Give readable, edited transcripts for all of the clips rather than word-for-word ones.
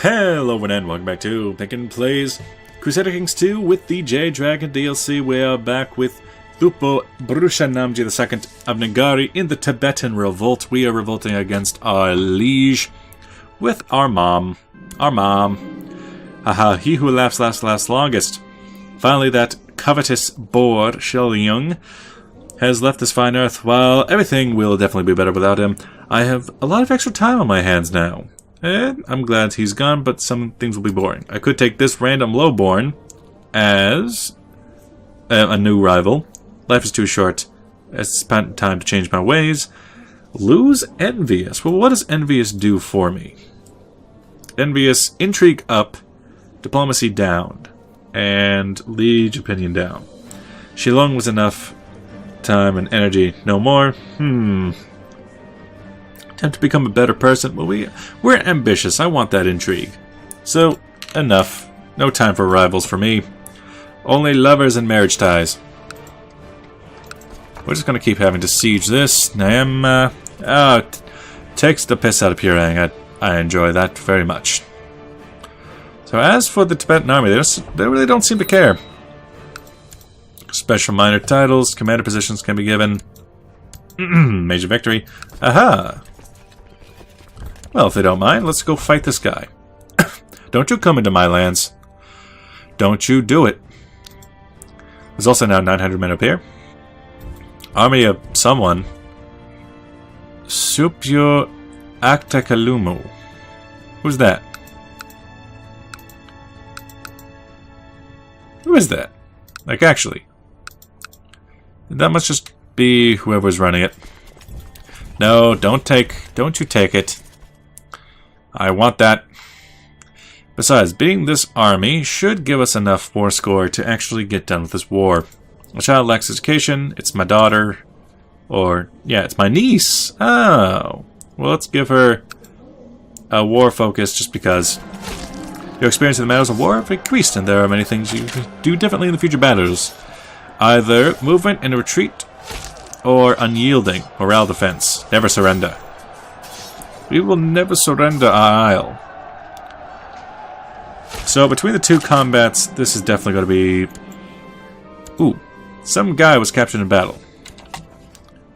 Hello and welcome back to Penkitten Plays Crusader Kings II with the Jade Dragon DLC. We are back with Thupo Brushanamji II of Nagari in the Tibetan revolt. We are revolting against our liege with our mom. Haha, he who laughs lasts longest. Finally, that covetous boar, Shelyung, has left this fine earth. While everything will definitely be better without him, I have a lot of extra time on my hands now. And I'm glad he's gone, but some things will be boring. I could take this random lowborn as a new rival. Life is too short. It's time to change my ways. Lose Envious. Well, what does Envious do for me? Envious, intrigue up, diplomacy down, and liege opinion down. Shelyung was enough time and energy. No more. Attempt to become a better person. Well, we're ambitious. I want that intrigue. So, enough. No time for rivals for me. Only lovers and marriage ties. We're just going to keep having to siege this. Naem, takes the piss out of Purang. I enjoy that very much. So as for the Tibetan army, they really don't seem to care. Special minor titles, commander positions can be given. Major victory. Aha! Well, if they don't mind, let's go fight this guy. Don't you come into my lands. Don't you do it. There's also now 900 men up here. Army of someone. Supyo Aktakalumu. Who's that? Who is that? Like, actually. That must just be whoever's running it. No, don't you take it. I want that. Besides, beating this army should give us enough war score to actually get done with this war. A child lacks education. It's my daughter. Or, yeah, it's my niece. Oh. Well, let's give her a war focus just because. Your experience in the matters of war have increased, and there are many things you can do differently in the future battles. Either movement and retreat, or unyielding, morale defense. Never surrender. We will never surrender our isle. So between the two combats, this is definitely going to be... Ooh, some guy was captured in battle.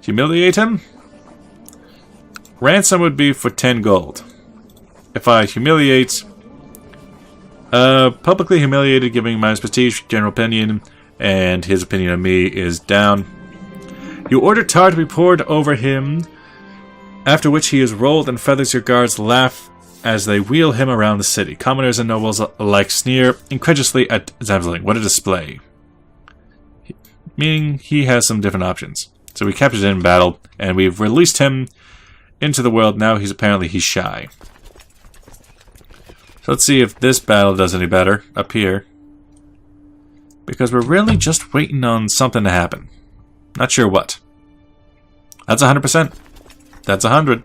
Humiliate him? Ransom would be for 10 gold. If I humiliate... publicly humiliated, giving minus prestige, general opinion, and his opinion of me is down. You order tar to be poured over him, after which he is rolled and feathers. Your guards laugh as they wheel him around the city. Commoners and nobles alike sneer incredulously at Zamzling. What a display. Meaning he has some different options. So we captured him in battle, and we've released him into the world. Now he's shy. So let's see if this battle does any better up here. Because we're really just waiting on something to happen. Not sure what. That's 100%. That's 100.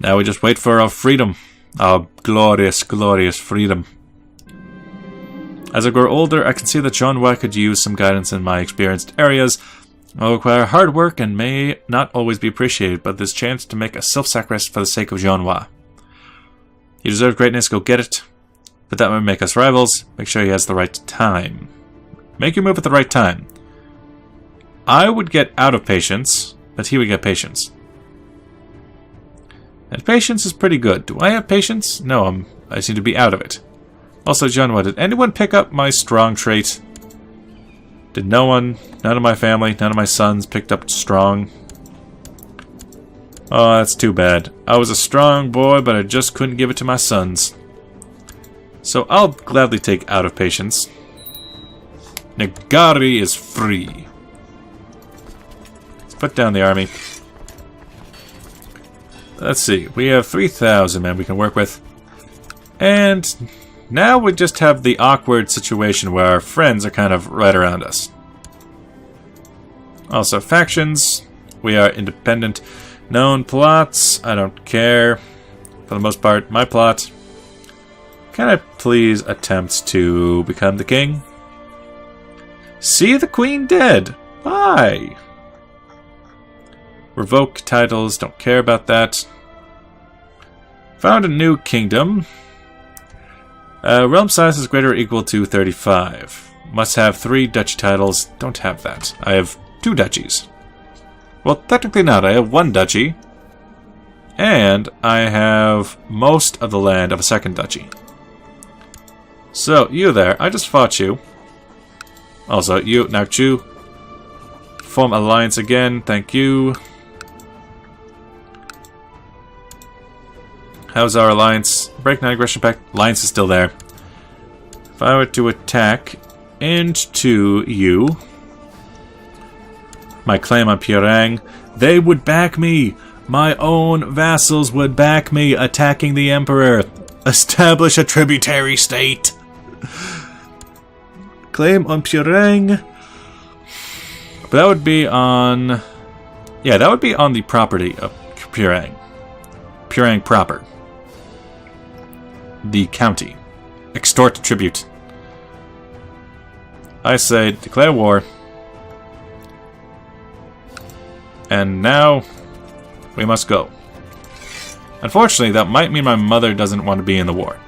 Now we just wait for our freedom. Our glorious, glorious freedom. As I grow older, I can see that Jean-Noir could use some guidance in my experienced areas. I'll require hard work and may not always be appreciated, but this chance to make a self-sacrifice for the sake of Jean-Noir. You deserve greatness, go get it. But that might make us rivals. Make sure he has the right time. Make your move at the right time. I would get out of patience, but he would get patience. And patience is pretty good. Do I have patience? No, I seem to be out of it. Also, John, did anyone pick up my strong trait? Did no one, none of my family, none of my sons picked up strong? Oh, that's too bad. I was a strong boy, but I just couldn't give it to my sons. So I'll gladly take out of patience. Nagari is free. Let's put down the army. Let's see. We have 3,000 men we can work with. And now we just have the awkward situation where our friends are kind of right around us. Also, factions. We are independent. Known plots. I don't care. For the most part, my plot. Can I please attempt to become the king? See the queen dead. Bye. Revoke titles, don't care about that. Found a new kingdom. Realm size is greater or equal to 35. Must have 3 duchy titles. Don't have that. I have 2 duchies. Well, technically not. I have 1 duchy. And I have most of the land of a 2nd duchy. So, you there. I just fought you. Also, you, Nakchu. Form alliance again. Thank you. How's our alliance? Break non-aggression pact. Alliance is still there. If I were to attack into you, my claim on Pyongyang, they would back me. My own vassals would back me, attacking the Emperor. Establish a tributary state. Claim on Pyongyang. But that would be on... Yeah, that would be on the property of Pyongyang. Pyongyang proper. The county. Extort tribute. I say, declare war. And now, we must go. Unfortunately, that might mean my mother doesn't want to be in the war.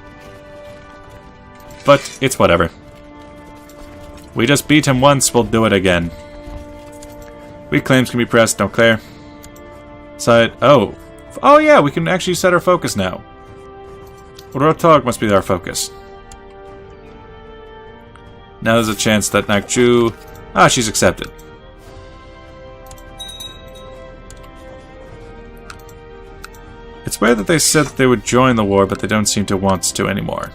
But, it's whatever. We just beat him once, we'll do it again. Weak claims can be pressed, don't clear. Side, oh. Oh yeah, we can actually set our focus now. Rotog must be our focus. Now there's a chance that Nakchu... Ah, she's accepted. It's weird that they said that they would join the war, but they don't seem to want to anymore.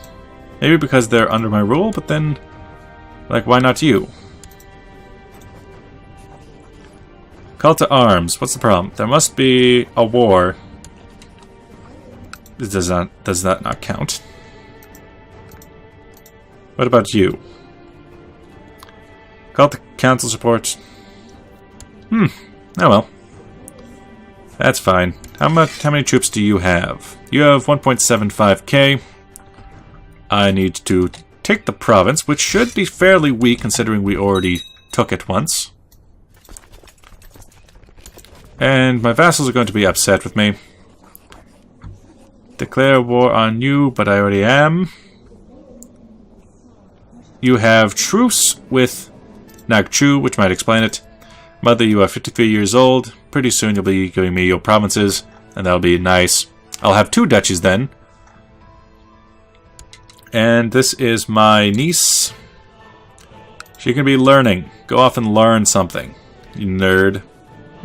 Maybe because they're under my rule, but then... Like, why not you? Call to arms. What's the problem? There must be a war. Does that not count? What about you? Call to council support. Oh well. That's fine. How many troops do you have? You have 1.75k. I need to take the province, which should be fairly weak considering we already took it once. And my vassals are going to be upset with me. Declare war on you, but I already am. You have truce with Nakchu, which might explain it. Mother, you are 53 years old. Pretty soon you'll be giving me your provinces, and that'll be nice. I'll have 2 duchies then. And this is my niece. She can be learning. Go off and learn something, you nerd.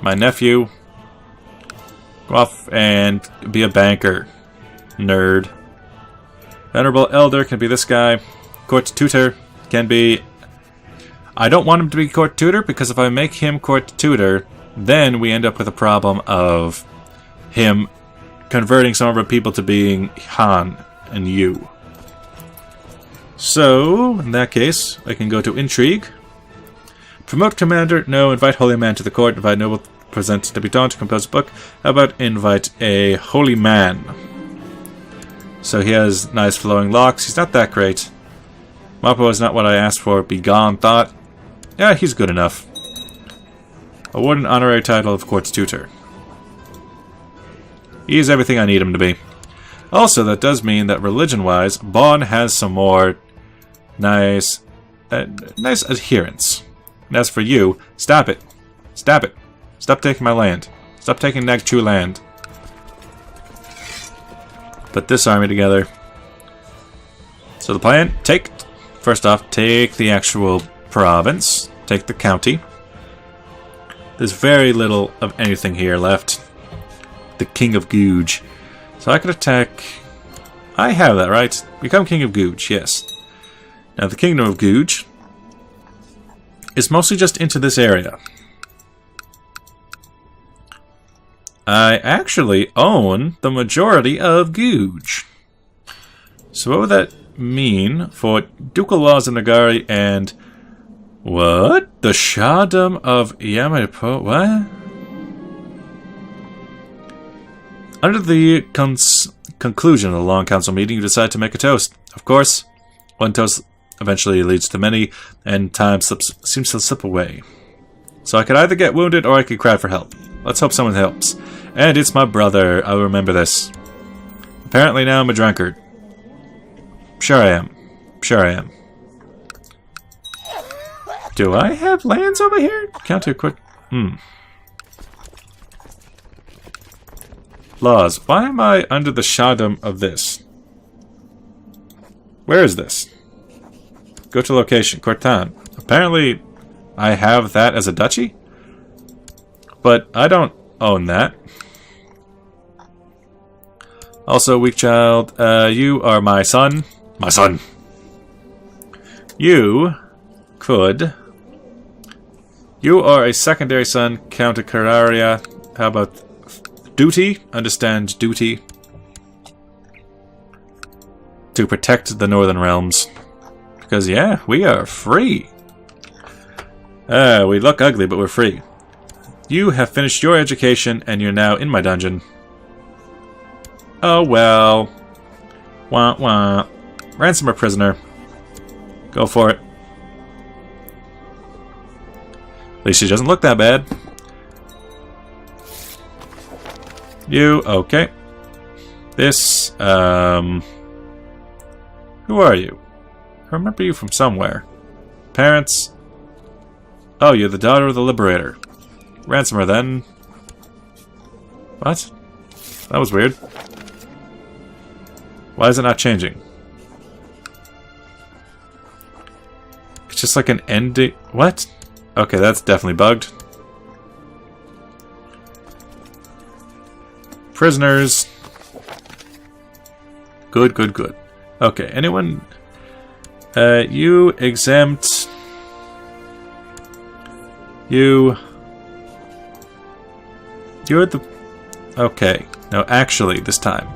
My nephew. Go off and be a banker. Nerd. Venerable Elder can be this guy. Court Tutor can be... I don't want him to be Court Tutor, because if I make him Court Tutor, then we end up with a problem of him converting some of our people to being Han and you. So, in that case, I can go to Intrigue. Promote Commander, no. Invite Holy Man to the court. Invite Noble, present Debutant to compose a book. How about invite a Holy Man? So he has nice flowing locks. He's not that great. Mappo is not what I asked for. Begone thought. Yeah, he's good enough. Award an honorary title of Court's Tutor. He's everything I need him to be. Also, that does mean that religion-wise, Bon has some more nice adherence. And as for you, stop it. Stop it. Stop taking my land. Stop taking Nakchu land. Put this army together. So the plan, first off, take the actual province. Take the county. There's very little of anything here left. The King of Guj. So I could attack... I have that, right? Become King of Guj, yes. Now the Kingdom of Guj is mostly just into this area. I actually own the majority of Guj. So what would that mean for ducal laws in Nagari and... What? The Shahdom of Yamato... What? Under the conclusion of the long council meeting, you decide to make a toast. Of course, one toast eventually leads to many, and time seems to slip away. So I could either get wounded or I could cry for help. Let's hope someone helps. And it's my brother. I'll remember this. Apparently now I'm a drunkard. Sure I am. Sure I am. Do I have lands over here? Count to quick. Laws. Why am I under the shadow of this? Where is this? Go to location. Cortan. Apparently, I have that as a duchy? But I don't own that. Also, weak child, you are my son. My son. You could... You are a secondary son, Count of Cararia. How about duty? Understand duty. To protect the Northern Realms. Because, yeah, we are free. We look ugly, but we're free. You have finished your education, and you're now in my dungeon. Oh, well. Wah, wah. Ransom a prisoner. Go for it. At least she doesn't look that bad. You, okay. This, who are you? I remember you from somewhere. Parents? Oh, you're the daughter of the Liberator. Ransom her then. What? That was weird. Why is it not changing? It's just like an ending. What? Okay, that's definitely bugged. Prisoners. Good, good, good. Okay, anyone... you exempt... You're the... Okay. No, actually, this time.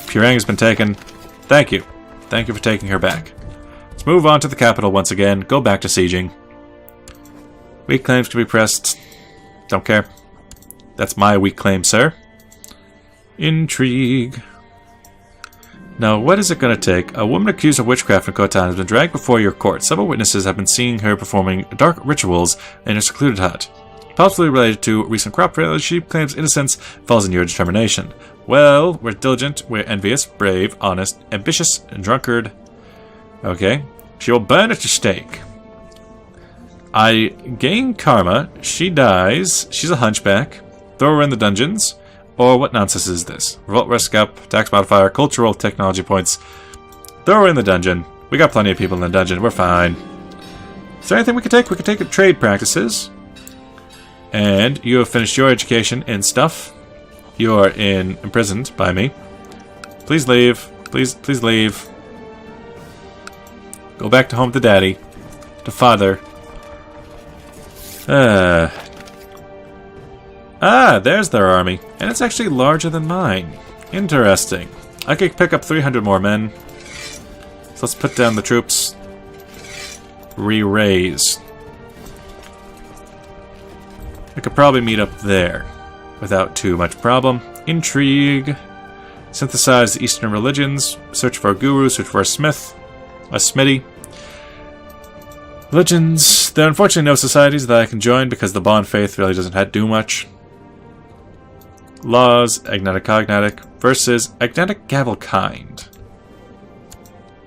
Purang has been taken. Thank you. Thank you for taking her back. Let's move on to the capital once again. Go back to sieging. Weak claims can be pressed. Don't care. That's my weak claim, sir. Intrigue. Now, what is it going to take? A woman accused of witchcraft in Khotan has been dragged before your court. Several witnesses have been seeing her performing dark rituals in a secluded hut. Possibly related to recent crop failure, she claims innocence falls in your determination. Well, we're diligent, we're envious, brave, honest, ambitious, and drunkard. Okay. She will burn at your stake. I gain karma. She dies. She's a hunchback. Throw her in the dungeons. Or what nonsense is this? Revolt risk up, tax modifier, cultural technology points. Throw her in the dungeon. We got plenty of people in the dungeon. We're fine. Is there anything we could take? We could take trade practices. And you have finished your education in stuff. You are imprisoned by me. Please leave. Please leave. Go back to home to daddy. To father. There's their army. And it's actually larger than mine. Interesting. I could pick up 300 more men. So let's put down the troops. Re-raise. I could probably meet up there without too much problem. Intrigue. Synthesize the Eastern religions. Search for a guru. Search for a smith. A smithy. Religions. There are unfortunately no societies that I can join because the Bond faith really doesn't do much. Laws. Agnatic Cognatic versus Agnatic Gavelkind.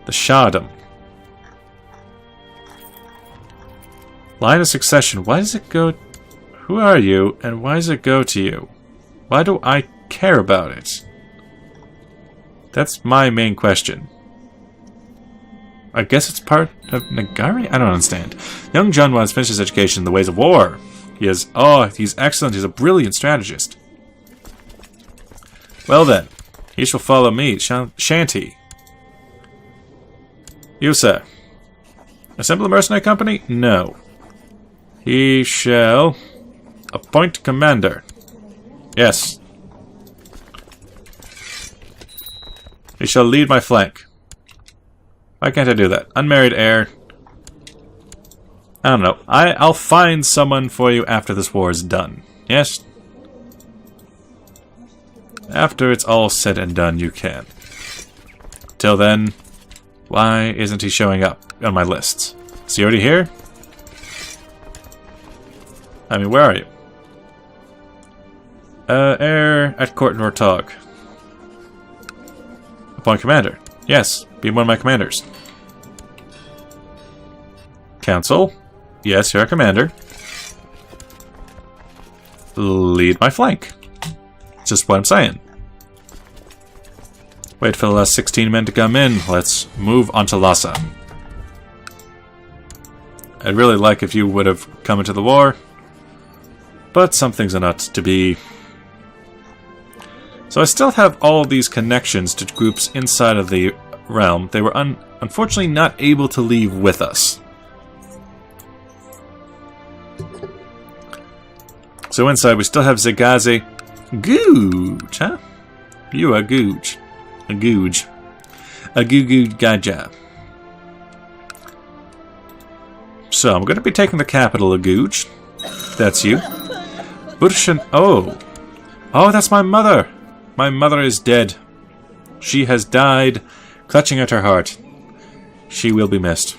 The Shadam. Line of succession. Why does it go... Who are you, and why does it go to you? Why do I care about it? That's my main question. I guess it's part of Nagari? I don't understand. Young John wants to finish his education in the ways of war. He's excellent. He's a brilliant strategist. Well then, he shall follow me, Shanty. You, sir. Assemble a mercenary company? No. He shall... appoint commander. Yes. He shall lead my flank. Why can't I do that? Unmarried heir. I don't know. I'll find someone for you after this war is done. Yes? After it's all said and done, you can. Till then, why isn't he showing up on my lists? Is he already here? I mean, where are you? Heir at Court Nortog. Appoint commander. Yes, be one of my commanders. Council. Yes, you're a commander. Lead my flank. Just what I'm saying. Wait for the last 16 men to come in. Let's move on to Lhasa. I'd really like if you would have come into the war, but some things are not to be. So I still have all these connections to groups inside of the realm. They were unfortunately not able to leave with us. So inside we still have Zagaze. Googe, huh? You are Googe. A Googe. A Goo Gaja. So I'm going to be taking the capital of Googe. That's you. Burshan. Oh. Oh, that's my mother. My mother is dead. She has died, clutching at her heart. She will be missed.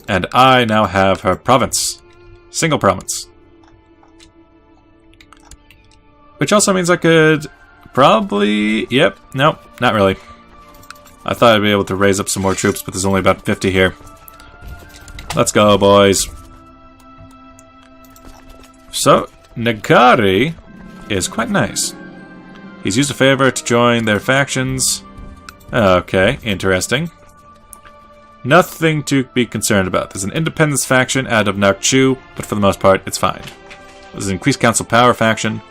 And I now have her province. Single province. Which also means I could probably... Yep. Nope. Not really. I thought I'd be able to raise up some more troops, but there's only about 50 here. Let's go, boys. So, Nagari is quite nice. He's used a favor to join their factions. Okay, interesting. Nothing to be concerned about. There's an independence faction out of Nakchu, but for the most part, it's fine. There's an increased council power faction.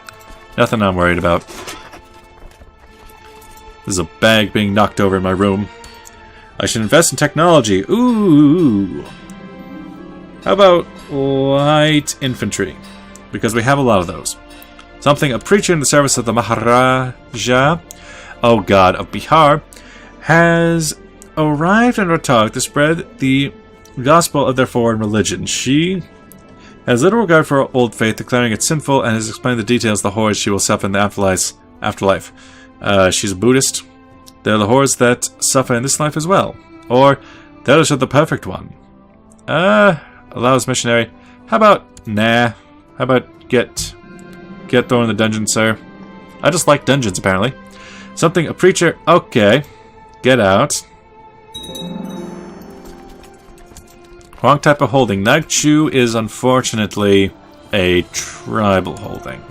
Nothing I'm worried about. There's a bag being knocked over in my room. I should invest in technology. Ooh. How about light infantry? Because we have a lot of those. Something, a preacher in the service of the Maharaja, oh god, of Bihar, has arrived in Rohtang to spread the gospel of their foreign religion. She has little regard for her old faith, declaring it sinful, and has explained the details of the horrors she will suffer in the afterlife. She's a Buddhist. They're the horrors that suffer in this life as well. Or, those are the perfect one. Allows missionary. How about, nah. How about get thrown in the dungeon, sir? I just like dungeons, apparently. Something, a preacher, okay. Get out. Wrong type of holding. Nagchu is unfortunately a tribal holding.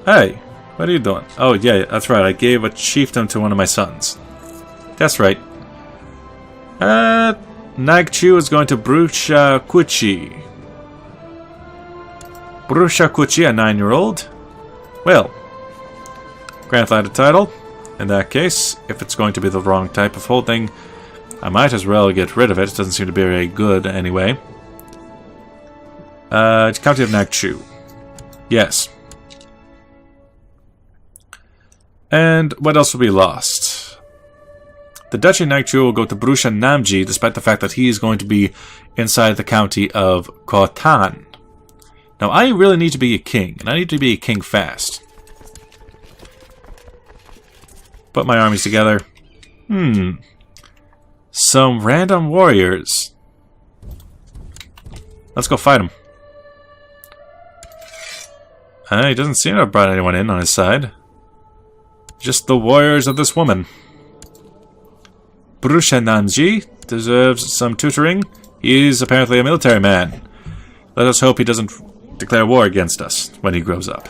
Hey, what are you doing? Oh, yeah, that's right. I gave a chiefdom to one of my sons. That's right. Nagchu is going to Brusha Kuchi. Brusha Kuchi, a 9-year-old. Well, grandfather title. In that case, if it's going to be the wrong type of holding, I might as well get rid of it. It doesn't seem to be very good anyway. County of Nagchu. Yes. And what else will be lost? The Duchy of Nagchu will go to Brusha Namji, despite the fact that he is going to be inside the county of Khotan. Now, I really need to be a king, and I need to be a king fast. Put my armies together. Some random warriors. Let's go fight him. He doesn't seem to have brought anyone in on his side. Just the warriors of this woman. Brushananji deserves some tutoring. He is apparently a military man. Let us hope he doesn't declare war against us when he grows up.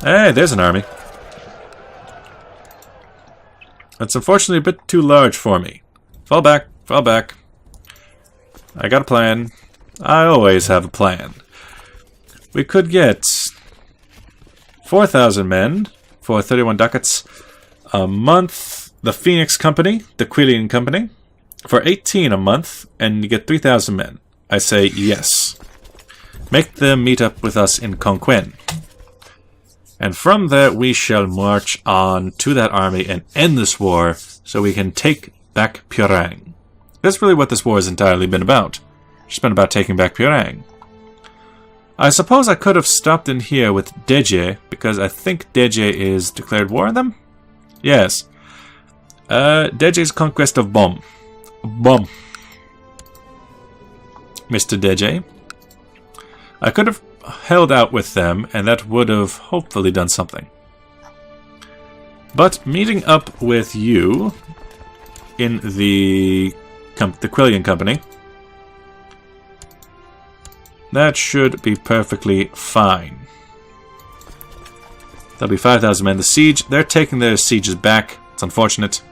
Hey, there's an army. It's unfortunately a bit too large for me. Fall back, fall back. I got a plan. I always have a plan. We could get 4,000 men for 31 ducats a month. The Phoenix Company, the Quillian Company, for 18 a month, and you get 3,000 men. I say yes. Make them meet up with us in Konquén. And from there, we shall march on to that army and end this war so we can take back Pyorang. That's really what this war has entirely been about. It's been about taking back Pyorang. I suppose I could have stopped in here with Deje, because I think Deje is declared war on them? Yes. Deje's conquest of Bom. Bom. Mr. Deje. I could have held out with them, and that would have hopefully done something. But meeting up with you in the Quillian Company, that should be perfectly fine. That'll be 5,000 men. The siege, they're taking their sieges back. It's unfortunate.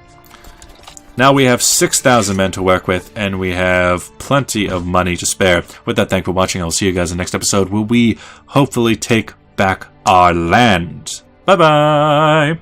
Now we have 6,000 men to work with, and we have plenty of money to spare. With that, thank you for watching. I'll see you guys in the next episode where we hopefully take back our land. Bye-bye!